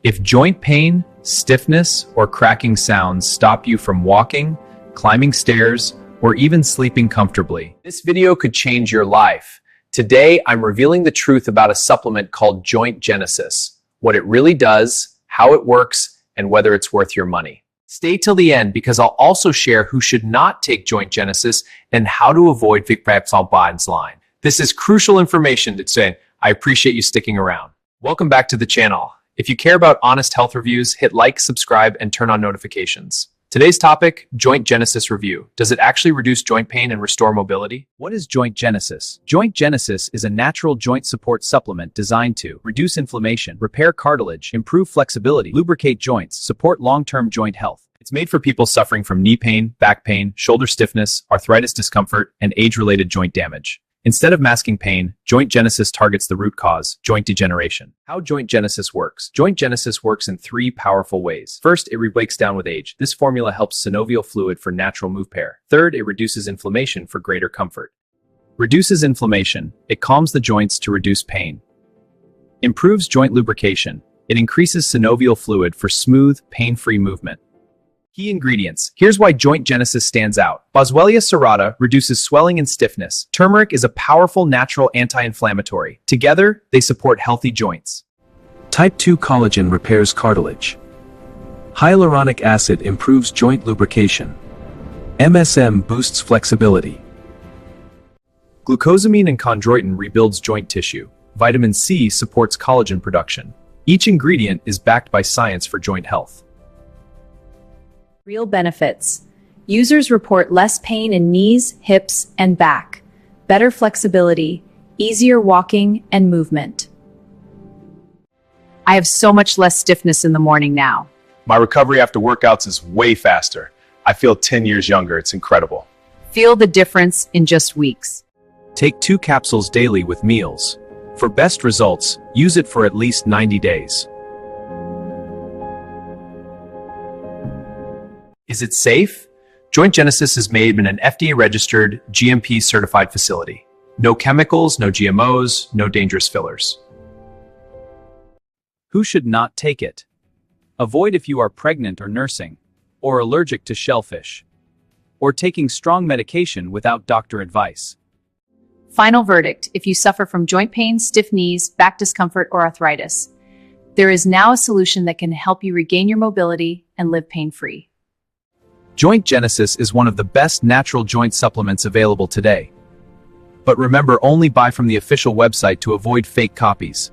If joint pain, stiffness, or cracking sounds stop you from walking, climbing stairs, or even sleeping comfortably, this video could change your life. Today, I'm revealing the truth about a supplement called Joint Genesis, what it really does, how it works, and whether it's worth your money. Stay till the end because I'll also share who should not take Joint Genesis and how to avoid Vicpapsalbines line. This is crucial information to say. I appreciate you sticking around. Welcome back to the channel. If you care about honest health reviews, hit like, subscribe, and turn on notifications. Today's topic, Joint Genesis review. Does it actually reduce joint pain and restore mobility? What is Joint Genesis? Joint Genesis is a natural joint support supplement designed to reduce inflammation, repair cartilage, improve flexibility, lubricate joints, support long-term joint health. It's made for people suffering from knee pain, back pain, shoulder stiffness, arthritis discomfort, and age-related joint damage. Instead of masking pain, Joint Genesis targets the root cause, joint degeneration. How Joint Genesis works. Joint Genesis works in three powerful ways. First, it breaks down with age. This formula helps synovial fluid for natural move pair. Third, it reduces inflammation for greater comfort. Reduces inflammation. It calms the joints to reduce pain. Improves joint lubrication. It increases synovial fluid for smooth, pain-free movement. Key ingredients. Here's why Joint Genesis stands out. Boswellia serrata reduces swelling and stiffness. Turmeric is a powerful natural anti-inflammatory. Together, they support healthy joints. Type 2 collagen repairs cartilage. Hyaluronic acid improves joint lubrication. MSM boosts flexibility. Glucosamine and chondroitin rebuilds joint tissue. Vitamin C supports collagen production. Each ingredient is backed by science for joint health. Real benefits. Users report less pain in knees, hips, and back, better flexibility, easier walking and movement. I have so much less stiffness in the morning now. My recovery after workouts is way faster. I feel 10 years younger. It's incredible. Feel the difference in just weeks. Take 2 capsules daily with meals. For best results, use it for at least 90 days. Is it safe? Joint Genesis is made in an FDA-registered, GMP-certified facility. No chemicals, no GMOs, no dangerous fillers. Who should not take it? Avoid if you are pregnant or nursing, or allergic to shellfish, or taking strong medication without doctor advice. Final verdict: if you suffer from joint pain, stiff knees, back discomfort, or arthritis, there is now a solution that can help you regain your mobility and live pain-free. Joint Genesis is one of the best natural joint supplements available today. But remember, only buy from the official website to avoid fake copies.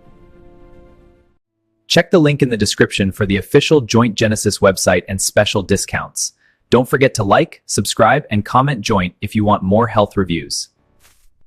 Check the link in the description for the official Joint Genesis website and special discounts. Don't forget to like, subscribe, and comment Joint if you want more health reviews.